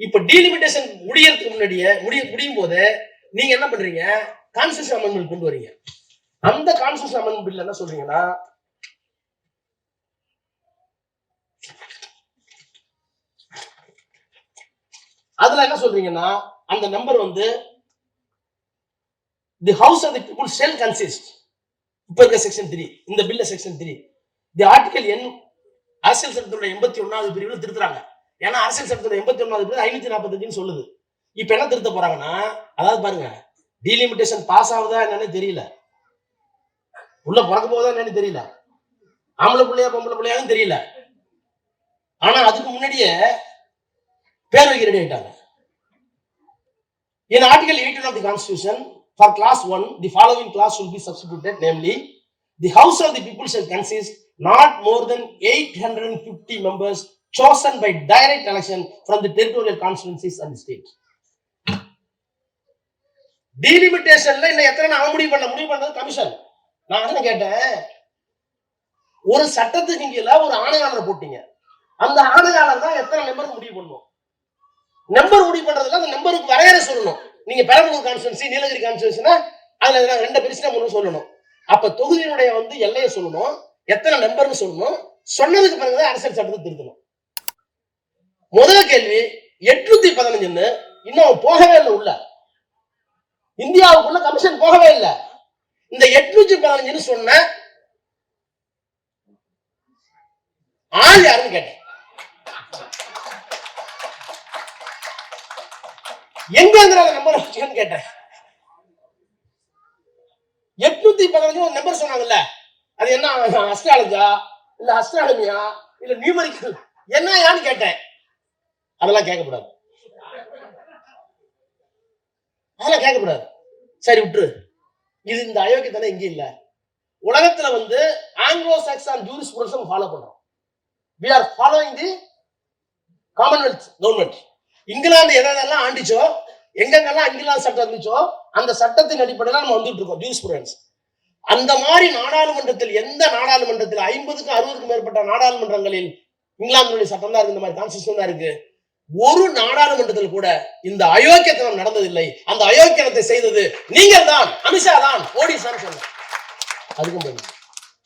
இப்ப டீலிமிட்டேஷன் முடியறதுக்கு முன்னாடியே முடியும் போது நீங்க என்ன பண்றீங்க, கான்ஸ்டிடியூஷன் அமெண்ட்மென்ட் கொண்டு வரீங்க. அந்த கான்ஸ்டிடியூஷன் அமெண்ட்மென்ட் பில்ல என்ன சொல்றீங்கன்னா, அதுல என்ன சொல்றீங்கன்னா, அந்த நம்பர் வந்து the House of the People shall consist. இப்ப இருக்க செக்ஷன் 3, இந்த பில்ல செக்ஷன் 3 தி ஆர்டிகல் எண் அரசியல் சட்டத்தோட 81வது பிரிவுல திருத்துறாங்க. ஏன்னா அரசியல் சட்டத்தோட 81வது பிரிவு 545 சொல்லுது. இப்ப என்ன திருத்த போறாங்கன்னா, அதாவது பாருங்க, டீலிமிட்டேஷன் பாஸ் ஆகுதா என்னன்னு தெரியல, உள்ள பிறக்க போதா என்னன்னு தெரியல, ஆம்பளை பிள்ளையா பொம்பளை பிள்ளையான்னு தெரியல. ஆனா அதுக்கு முன்னாடியே பேர் வைக்க ரெடி ஆயிட்டாங்க. In Article 18 of the Constitution, for Class 1, the following clause will be substituted, namely, the House of the People shall consist not more than 850 members chosen by direct election from the territorial constituencies and the state. Delimitation இன்னும் எத்தனை நாள் முடிவு பண்ணது commission. நான் என்ன கேட்டேன், ஒரு சட்டத்துக்கு கீழே ஒரு ஆணையாளர் போட்டீங்க, அந்த ஆணையாளர் தான் எத்தனை நம்பர் முடிவு பண்ணும். நம்பர் முடிவு பண்றதுல அந்த நம்பருக்கு வரையறை சொல்லணும். நீங்க பெரம்பலூர் கான்ஸ்டிட்யூன்சி, நீலகிரி கான்ஸ்டிட்யூன்சினா அதுல 2 பிரிச்சுனா 3 சொல்லணும். அப்ப தொகுதியினுடைய எல்லையை சொல்லணும், எத்தனை நம்பர்னு சொல்லணும். சொன்னதுக்கு பிறகுதான் அரசியல் சட்டத்தை திருத்தணும். முதல் கேள்வி 815 இன்னும் போகவே இல்லை, உள்ள இந்தியாவுக்குள்ள கமிஷன் போகவே இல்லை. இந்த 815 சொன்ன ஆள் யாருன்னு கேட்டேன். எங்க நம்பர் கேட்டேன். 815 நம்பர் சொன்னாங்கல்ல, அது என்ன அஸ்ட்ராலஜா இல்ல அஸ்ட்ரானமியா இல்ல நியூமரிக்கல் என்னன்னு கேட்டேன். அதெல்லாம் கேட்கக்கூடாது, அதெல்லாம் கேட்கக்கூடாது. சரி விட்டுரு, இது இந்த அயோக்கியத்தனம் இங்க இல்ல. உலகத்துல ஆங்கிலோ சாக்சன் ஜூரிஸ்ப்ரூடன்ஸ் ஃபாலோ பண்றோம். we are following the commonwealth government. England எதெல்லாம் ஆண்டிச்சோ, எங்கெங்கெல்லாம் இங்கிலாந்து சட்டம் இருந்துச்சோ அந்த சட்டத்தின் அடிப்படையில் நம்ம வந்துட்டு இருக்கோம் ஜூரிஸ்ப்ரூடன்ஸ். அந்த மாதிரி நாடாளுமன்றத்தில், எந்த நாடாளுமன்றத்தில் 50க்கும் 60க்கும் மேற்பட்ட நாடாளுமன்றங்களில் இங்கிலாந்து சட்டம் தான் இருக்கு, இந்த மாதிரி கான்ஸ்டிடியூஷன் தான் இருக்கு. ஒரு நாடாளுமன்றத்தில் கூட இந்த அயோக்கியத்தனம் நடந்ததில்லை. அந்த அயோக்கியத்தை செய்தது நீங்கள் தான், அமித்ஷா தான், மோடி தான் சொன்னார். அதுக்கும்